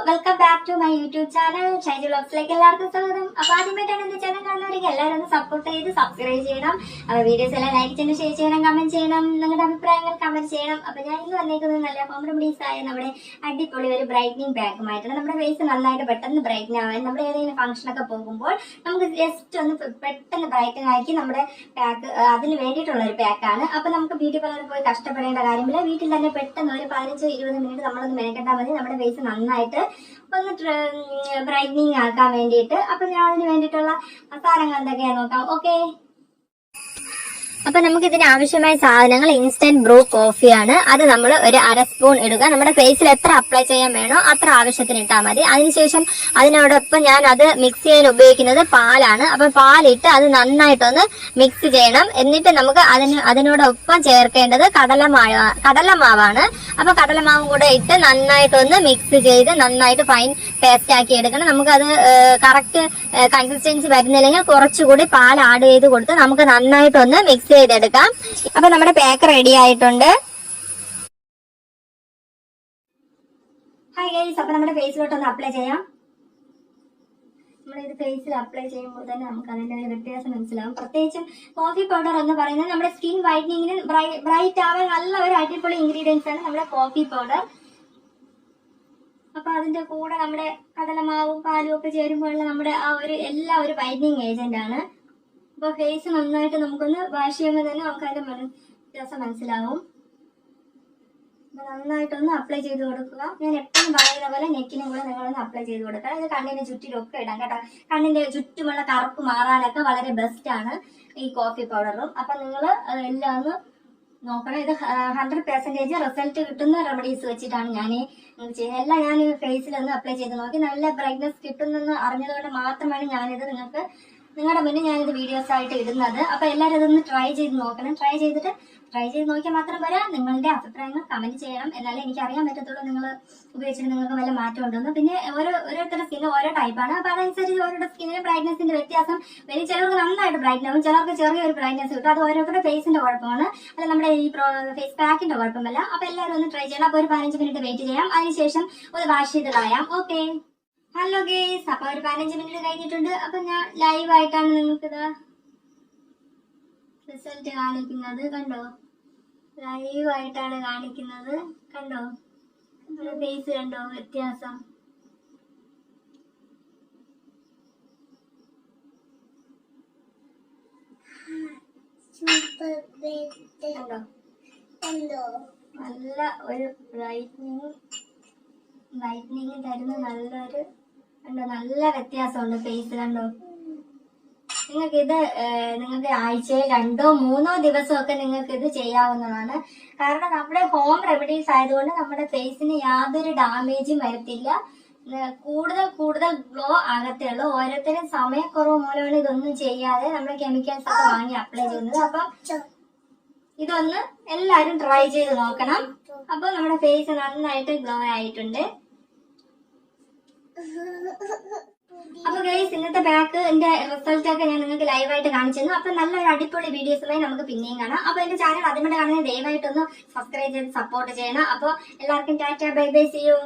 Welcome back to my YouTube channel Shaiju വ്ലോഗ്സിലേക്ക് എല്ലാവർക്കും സ്വാഗതം. അപ്പൊ ആദ്യമായിട്ടാണ് എന്റെ ചാനൽ കാണുന്നവർക്ക് എല്ലാവരും ഒന്ന് സപ്പോർട്ട് ചെയ്ത് സബ്സ്ക്രൈബ് ചെയ്യണം. അപ്പൊ വീഡിയോസ് എല്ലാം ലൈക്ക് ചെയ്യണം, ഷെയർ ചെയ്യണം, കമന്റ് ചെയ്യണം, നിങ്ങളുടെ അഭിപ്രായങ്ങൾ കമന്റ് ചെയ്യണം. അപ്പൊ ഞാൻ ഇന്ന് വന്നേക്കുന്നത് നല്ല ഹോം റെമഡീസ് ആയ നമ്മുടെ അടിപൊളി ഒരു ബ്രൈറ്റനിങ് പാക്കുമായിട്ടാണ്. നമ്മുടെ ഫേസ് നന്നായിട്ട് പെട്ടെന്ന് ബ്രൈറ്റൻ ആവാൻ, നമ്മുടെ ഏതെങ്കിലും ഫംഗ്ഷൻ ഒക്കെ പോകുമ്പോൾ നമുക്ക് ജസ്റ്റ് ഒന്ന് പെട്ടെന്ന് ബ്രൈറ്റൻ ആക്കി നമ്മുടെ പാക്ക് അതിന് വേണ്ടിയിട്ടുള്ള ഒരു പാക്കാണ്. അപ്പൊ നമുക്ക് ബ്യൂട്ടി പാർലറിൽ പോയി കഷ്ടപ്പെടേണ്ട കാര്യമില്ല. വീട്ടിൽ തന്നെ പെട്ടെന്ന് ഒരു 15-20 മിനിറ്റ് നമ്മളൊന്ന് മെനക്കെട്ടാൽ മതി നമ്മുടെ ഫേസ് നന്നായിട്ട് ഒന്ന് ബ്രൈറ്റനിങ് ആക്കാൻ വേണ്ടിയിട്ട്. അപ്പൊ ഞാൻ അതിന് വേണ്ടിയിട്ടുള്ള സാധനങ്ങൾ എന്തൊക്കെയാന്ന് നോക്കാം. ഓക്കെ, അപ്പൊ നമുക്ക് ഇതിന് ആവശ്യമായ സാധനങ്ങൾ ഇൻസ്റ്റന്റ് ബ്രൂ കോഫിയാണ്. അത് നമ്മൾ ഒരു 1/2 സ്പൂൺ ഇടുക. നമ്മുടെ ഫേസിൽ എത്ര അപ്ലൈ ചെയ്യാൻ വേണോ അത്ര ആവശ്യത്തിന് ഇട്ടാൽ മതി. അതിനുശേഷം അതിനോടൊപ്പം ഞാൻ അത് മിക്സ് ചെയ്യാൻ ഉപയോഗിക്കുന്നത് പാലാണ്. അപ്പൊ പാലിട്ട് അത് നന്നായിട്ടൊന്ന് മിക്സ് ചെയ്യണം. എന്നിട്ട് നമുക്ക് അതിനോടൊപ്പം ചേർക്കേണ്ടത് കടലമാവാണ്. അപ്പൊ കടലമാവും കൂടെ ഇട്ട് നന്നായിട്ടൊന്ന് മിക്സ് ചെയ്ത് നന്നായിട്ട് ഫൈൻ പേസ്റ്റ് ആക്കി എടുക്കണം. നമുക്കത് കറക്റ്റ് കൺസിസ്റ്റൻസി വരുന്നില്ലെങ്കിൽ കുറച്ചുകൂടി പാൽ ആഡ് ചെയ്ത് കൊടുത്ത് നമുക്ക് നന്നായിട്ടൊന്ന് മിക്സ് ചെയ്തെടുക്കാം. അപ്പൊ നമ്മുടെ പാക്ക് റെഡി ആയിട്ടുണ്ട്. ഹായ് ഗൈസ്, അപ്പൊ നമ്മുടെ ഫേസിലോട്ടൊന്ന് അപ്ലൈ ചെയ്യാം. നമ്മളിത് ഫേസിൽ അപ്ലൈ ചെയ്യുമ്പോൾ തന്നെ നമുക്ക് അതിന്റെ ഒരു വ്യത്യാസം മനസ്സിലാവും. പ്രത്യേകിച്ചും കോഫി പൗഡർ എന്ന് പറയുന്നത് നമ്മുടെ സ്കിൻ വൈറ്റനിങ്ങിന് ബ്രൈറ്റ് ആവാൻ നല്ല ഒരു അടിപൊളി ഇൻഗ്രീഡിയൻസ് ആണ് നമ്മുടെ കോഫി പൗഡർ. അപ്പൊ അതിന്റെ കൂടെ നമ്മുടെ കടലമാവും പാലും ഒക്കെ ചേരുമ്പോഴുള്ള നമ്മുടെ ആ ഒരു ഒരു വൈറ്റനിങ് ഏജന്റ് ആണ്. അപ്പൊ ഫേസ് നന്നായിട്ട് നമുക്കൊന്ന് വാഷ് ചെയ്യുമ്പോൾ തന്നെ നമുക്ക് അതിന്റെ വ്യത്യാസം മനസ്സിലാവും. അപ്പൊ നന്നായിട്ടൊന്ന് അപ്ലൈ ചെയ്ത് കൊടുക്കുക. ഞാൻ എപ്പോഴും പറയുന്ന പോലെ നെക്കിനും കൂടെ നിങ്ങളൊന്ന് അപ്ലൈ ചെയ്ത് കൊടുക്കുക. ഇത് കണ്ണിന്റെ ചുറ്റിലൊക്കെ ഇടാം കേട്ടോ. കണ്ണിന്റെ ചുറ്റുമുള്ള കറുപ്പ് മാറാനൊക്കെ വളരെ ബെസ്റ്റ് ആണ് ഈ കോഫി പൗഡറും. അപ്പൊ നിങ്ങൾ എല്ലാം ഒന്ന് നോക്കണം. ഇത് 100% റിസൾട്ട് കിട്ടുന്ന റെമഡീസ് വെച്ചിട്ടാണ് ഞാൻ ചെയ്യുന്നത്. എല്ലാം ഞാൻ ഫേസിലൊന്ന് അപ്ലൈ ചെയ്ത് നോക്കി നല്ല ബ്രൈറ്റ്നസ് കിട്ടുന്നെന്ന് അറിഞ്ഞതുകൊണ്ട് മാത്രമാണ് ഞാനിത് നിങ്ങളുടെ മുന്നിൽ ഞാനിത് വീഡിയോസ് ആയിട്ട് ഇടുന്നത്. അപ്പൊ എല്ലാവരും ഇതൊന്ന് ട്രൈ ചെയ്ത് നോക്കണം. ട്രൈ ചെയ്ത് നോക്കിയാൽ മാത്രം പോരാ, നിങ്ങളുടെ അഭിപ്രായങ്ങൾ കമന്റ് ചെയ്യണം. എന്നാലേ എനിക്ക് അറിയാൻ പറ്റത്തുള്ളൂ നിങ്ങൾ ഉപയോഗിച്ചിട്ട് നിങ്ങൾക്ക് വല്ല മാറ്റം ഉണ്ടെന്ന്. പിന്നെ ഓരോരുത്തരുടെ സ്കിന്ന് ഓരോ ടൈപ്പാണ്. അപ്പൊ അതനുസരിച്ച് ഓരോരുടെ സ്കിന്നിന് ബ്രൈറ്റ്നസിന്റെ വ്യത്യാസം വരും. ചിലർക്ക് നന്നായിട്ട് ബ്രൈറ്റ് ആവും, ചിലർക്ക് ചെറിയൊരു ബ്രൈറ്റ്നസ് കിട്ടും. അത് ഓരോരുത്തരുടെ ഫേസിന്റെ കുഴപ്പമാണ്, അല്ല നമ്മുടെ ഈ ഫേസ് പാക്കിന്റെ കുഴപ്പമല്ല. അപ്പൊ എല്ലാവരും ഒന്ന് ട്രൈ ചെയ്യണം. അപ്പൊ ഒരു 15 മിനിറ്റ് വെയിറ്റ് ചെയ്യാം. അതിനുശേഷം ഒന്ന് വാഷ് ചെയ്ത് കളയാം. ഓക്കെ, ഹലോ ഗേസ്, അപ്പൊ ഒരു 15 മിനിറ്റ് കഴിഞ്ഞിട്ടുണ്ട്. അപ്പൊ ഞാൻ ലൈവ് ആയിട്ടാണ് നിങ്ങൾക്ക് റിസൾട്ട് കാണിക്കുന്നത്. കണ്ടോ, ലൈവ് ആയിട്ടാണ് കാണിക്കുന്നത്. കണ്ടോ ഫേസ്, കണ്ടോ വ്യത്യാസം. കണ്ടോ, നല്ല ഒരു ബ്രൈറ്റനിങ് തരുന്ന നല്ലൊരു കണ്ടോ, നല്ല വ്യത്യാസമുണ്ട് ഫേസ്. കണ്ടോ, നിങ്ങൾക്ക് ആഴ്ചയിൽ 2-3 ദിവസമൊക്കെ നിങ്ങൾക്ക് ഇത് ചെയ്യാവുന്നതാണ്. കാരണം നമ്മുടെ ഹോം റെമഡീസ് ആയതുകൊണ്ട് നമ്മുടെ ഫേസിന് യാതൊരു ഡാമേജും വരത്തില്ല. കൂടുതൽ ഗ്ലോ ആകത്തേ ഉള്ളൂ. ഓരോരുത്തരും സമയക്കുറവ് മൂലമാണ് ഇതൊന്നും ചെയ്യാതെ നമ്മുടെ കെമിക്കൽസ് ഒക്കെ വാങ്ങി അപ്ലൈ ചെയ്യുന്നത്. അപ്പൊ ഇതൊന്ന് എല്ലാരും ട്രൈ ചെയ്ത് നോക്കണം. അപ്പൊ നമ്മുടെ ഫേസ് നന്നായിട്ട് ഗ്ലോ ആയിട്ടുണ്ട്. അപ്പൊ ഗൈസ്, ഇന്നത്തെ പാക്കിന്റെ റിസൾട്ട് ഒക്കെ ഞാൻ നിങ്ങൾക്ക് ലൈവായിട്ട് കാണിച്ചു തന്നു. അപ്പൊ നല്ലൊരു അടിപൊളി വീഡിയോസുമായി നമുക്ക് പിന്നെയും കാണാം. അപ്പൊ എന്റെ ചാനൽ അതിലൂടെ കാണുന്നത് ദയവായിട്ടൊന്ന് സബ്സ്ക്രൈബ് ചെയ്ത് സപ്പോർട്ട് ചെയ്യണം. അപ്പൊ എല്ലാവർക്കും tata, bye bye, see U.